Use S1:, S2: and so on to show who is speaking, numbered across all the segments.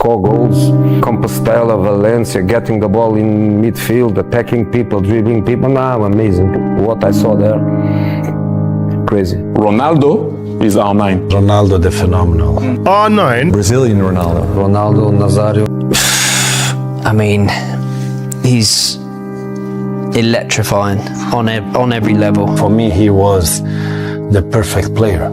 S1: score goals. Compostela, Valencia, getting the ball in midfield, attacking people, dribbling people. Nah, amazing. What I saw there, crazy.
S2: Ronaldo is R9.
S3: Ronaldo the Fenomeno.
S4: R9.
S5: Brazilian Ronaldo.
S1: Ronaldo Nazário.
S6: I mean, he's electrifying on every level.
S3: For me, he was the perfect player.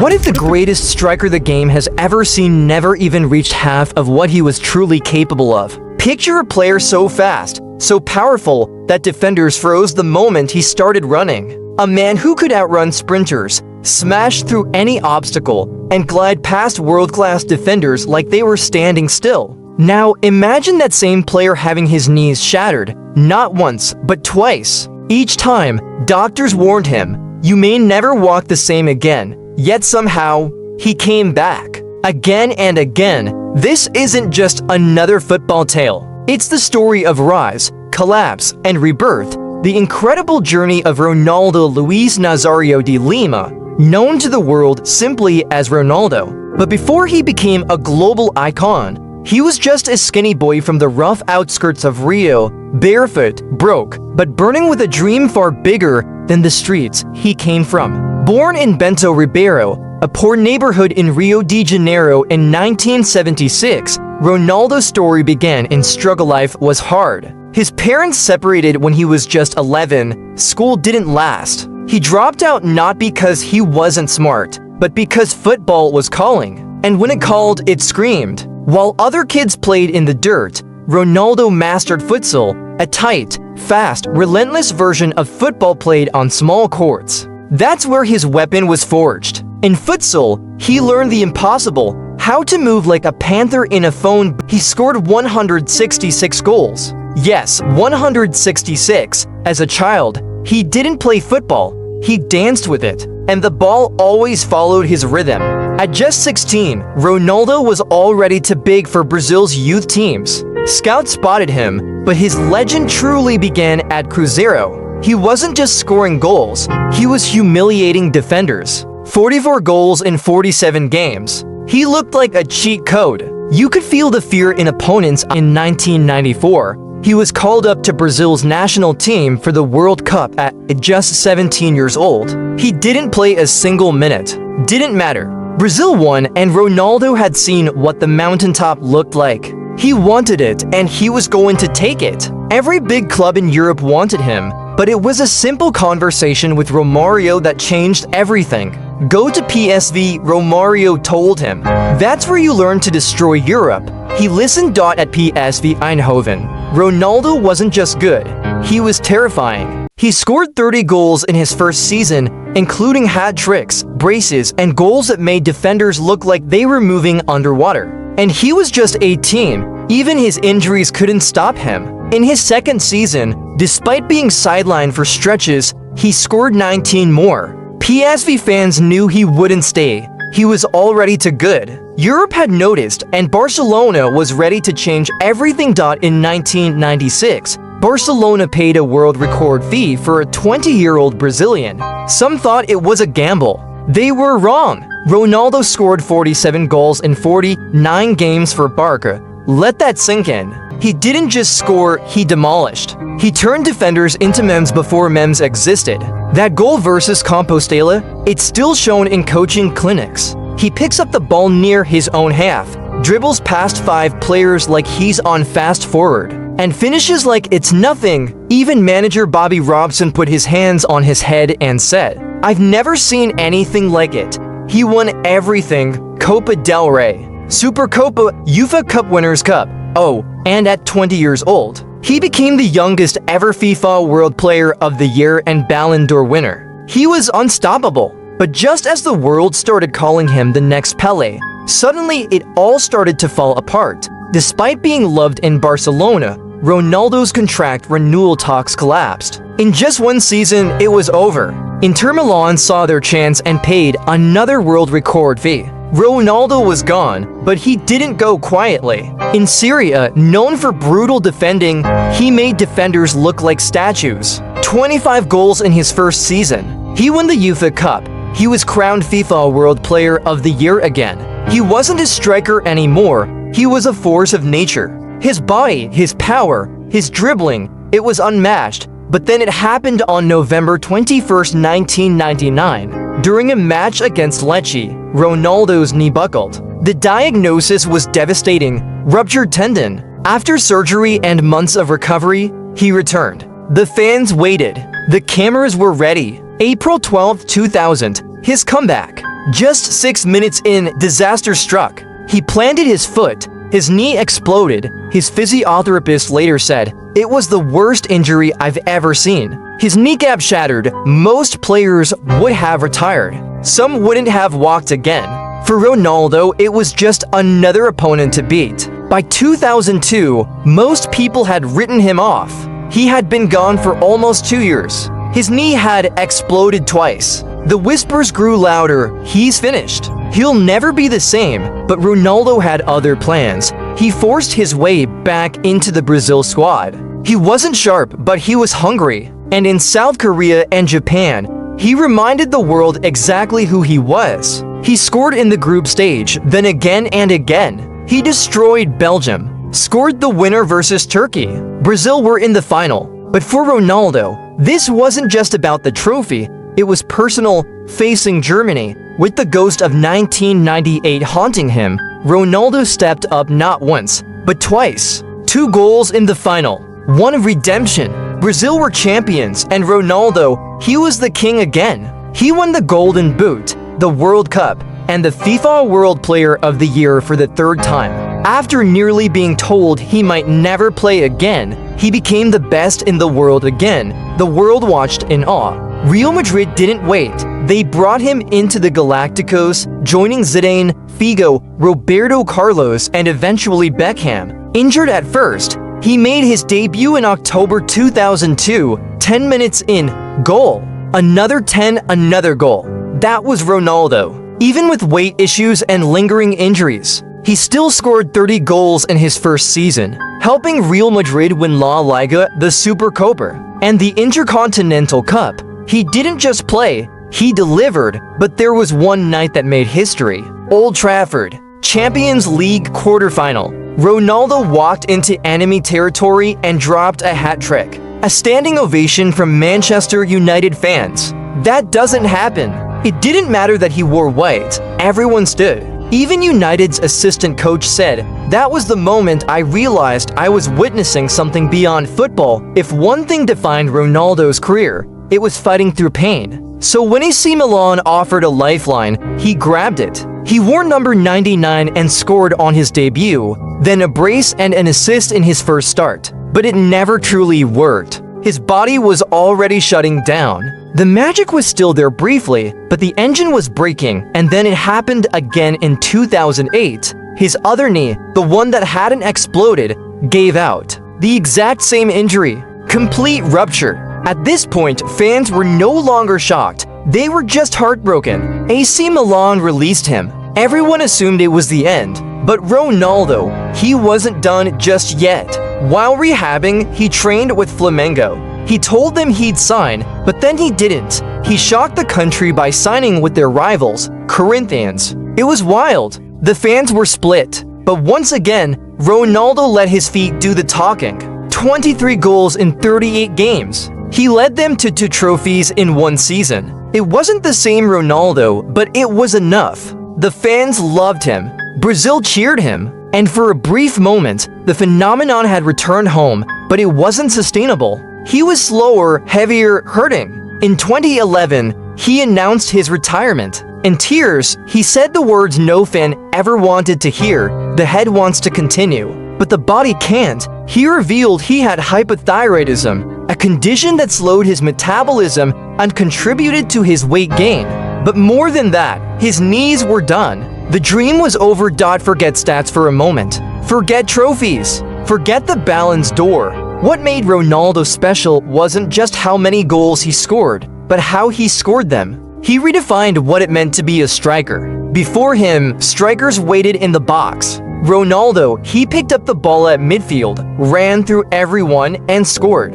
S7: What if the greatest striker the game has ever seen never even reached half of what he was truly capable of? Picture a player so fast, so powerful, that defenders froze the moment he started running. A man who could outrun sprinters, smash through any obstacle, and glide past world-class defenders like they were standing still. Now, imagine that same player having his knees shattered, not once, but twice. Each time, doctors warned him, "You may never walk the same again." Yet somehow, he came back. Again and again. This isn't just another football tale. It's the story of rise, collapse, and rebirth. The incredible journey of Ronaldo Luis Nazario de Lima, known to the world simply as Ronaldo. But before he became a global icon, he was just a skinny boy from the rough outskirts of Rio, barefoot, broke, but burning with a dream far bigger than the streets he came from. Born in Bento Ribeiro, a poor neighborhood in Rio de Janeiro in 1976, Ronaldo's story began in struggle. Life was hard. His parents separated when he was just 11. School didn't last. He dropped out not because he wasn't smart, but because football was calling. And when it called, it screamed. While other kids played in the dirt, Ronaldo mastered futsal, a tight, fast, relentless version of football played on small courts. That's where his weapon was forged. In futsal, he learned the impossible, how to move like a panther in a phone. He scored 166 goals. Yes, 166. As a child, he didn't play football, he danced with it, and the ball always followed his rhythm. At just 16, Ronaldo was all ready to beg for Brazil's youth teams. Scouts spotted him, but his legend truly began at Cruzeiro. He wasn't just scoring goals, he was humiliating defenders. 44 goals in 47 games. He looked like a cheat code. You could feel the fear in opponents. In 1994, he was called up to Brazil's national team for the World Cup at just 17 years old. He didn't play a single minute. Didn't matter. Brazil won, and Ronaldo had seen what the mountaintop looked like. He wanted it, and he was going to take it. Every big club in Europe wanted him, but it was a simple conversation with Romario that changed everything. Go to PSV, Romario told him. That's where you learn to destroy Europe. He listened. At PSV Eindhoven, Ronaldo wasn't just good, he was terrifying. He scored 30 goals in his first season, including hat tricks, braces, and goals that made defenders look like they were moving underwater. And he was just 18, even his injuries couldn't stop him. In his second season, despite being sidelined for stretches, he scored 19 more. PSV fans knew he wouldn't stay. He was already too good. Europe had noticed, and Barcelona was ready to change everything. In 1996, Barcelona paid a world record fee for a 20-year-old Brazilian. Some thought it was a gamble. They were wrong. Ronaldo scored 47 goals in 49 games for Barca. Let that sink in. He didn't just score, he demolished. He turned defenders into memes before memes existed. That goal versus Compostela, it's still shown in coaching clinics. He picks up the ball near his own half, dribbles past 5 players like he's on fast forward, and finishes like it's nothing. Even manager Bobby Robson put his hands on his head and said, "I've never seen anything like it." He won everything: Copa del Rey, Supercopa, UEFA Cup Winners' Cup. Oh, and at 20 years old, he became the youngest ever FIFA World Player of the Year and Ballon d'Or winner. He was unstoppable. But just as the world started calling him the next Pelé, suddenly it all started to fall apart. Despite being loved in Barcelona, Ronaldo's contract renewal talks collapsed. In just one season, it was over. Inter Milan saw their chance and paid another world record fee. Ronaldo was gone, but he didn't go quietly. In Syria, known for brutal defending, he made defenders look like statues. 25 goals in his first season. He won the UEFA Cup. He was crowned FIFA World Player of the Year again. He wasn't a striker anymore. He was a force of nature. His body, his power, his dribbling, it was unmatched. But then it happened on November 21st, 1999. During a match against Lecce, Ronaldo's knee buckled. The diagnosis was devastating: ruptured tendon. After surgery and months of recovery, he returned. The fans waited. The cameras were ready. April 12, 2000, his comeback. Just 6 minutes in, disaster struck. He planted his foot. His knee exploded. His physiotherapist later said, "It was the worst injury I've ever seen." His kneecap shattered. Most players would have retired. Some wouldn't have walked again. For Ronaldo, it was just another opponent to beat. By 2002, most people had written him off. He had been gone for almost 2 years. His knee had exploded twice. The whispers grew louder: he's finished. He'll never be the same. But Ronaldo had other plans. He forced his way back into the Brazil squad. He wasn't sharp, but he was hungry. And in South Korea and Japan, he reminded the world exactly who he was. He scored in the group stage, then again and again. He destroyed Belgium, scored the winner versus Turkey. Brazil were in the final. But for Ronaldo, this wasn't just about the trophy. It was personal, facing Germany. With the ghost of 1998 haunting him, Ronaldo stepped up not once, but twice. 2 goals in the final. 1 redemption. Brazil were champions, and Ronaldo, he was the king again. He won the Golden Boot, the World Cup, and the FIFA World Player of the Year for the 3rd time. After nearly being told he might never play again, he became the best in the world again. The world watched in awe. Real Madrid didn't wait. They brought him into the Galacticos, joining Zidane, Figo, Roberto Carlos, and eventually Beckham. Injured at first, he made his debut in October 2002, 10 minutes in, goal. Another 10, another goal. That was Ronaldo. Even with weight issues and lingering injuries, he still scored 30 goals in his first season, helping Real Madrid win La Liga, the Supercopa, and the Intercontinental Cup. He didn't just play, he delivered. But there was one night that made history. Old Trafford, Champions League quarterfinal. Ronaldo walked into enemy territory and dropped a hat-trick. A standing ovation from Manchester United fans. That doesn't happen. It didn't matter that he wore white. Everyone stood. Even United's assistant coach said, "That was the moment I realized I was witnessing something beyond football." If one thing defined Ronaldo's career, it was fighting through pain. So when AC Milan offered a lifeline, he grabbed it. He wore number 99 and scored on his debut, then a brace and an assist in his first start. But it never truly worked. His body was already shutting down. The magic was still there briefly, but the engine was breaking, and then it happened again in 2008. His other knee, the one that hadn't exploded, gave out. The exact same injury. Complete rupture. At this point, fans were no longer shocked. They were just heartbroken. AC Milan released him. Everyone assumed it was the end. But Ronaldo, he wasn't done just yet. While rehabbing, he trained with Flamengo. He told them he'd sign, but then he didn't. He shocked the country by signing with their rivals, Corinthians. It was wild. The fans were split. But once again, Ronaldo let his feet do the talking. 23 goals in 38 games. He led them to 2 trophies in 1 season. It wasn't the same Ronaldo, but it was enough. The fans loved him. Brazil cheered him. And for a brief moment, the phenomenon had returned home, but it wasn't sustainable. He was slower, heavier, hurting. In 2011, he announced his retirement. In tears, he said the words no fan ever wanted to hear: "The head wants to continue, but the body can't." He revealed he had hypothyroidism, a condition that slowed his metabolism and contributed to his weight gain. But more than that, his knees were done. The dream was over. Forget stats for a moment. Forget trophies. Forget the Ballon d'Or. What made Ronaldo special wasn't just how many goals he scored, but how he scored them. He redefined what it meant to be a striker. Before him, strikers waited in the box. Ronaldo, he picked up the ball at midfield, ran through everyone, and scored.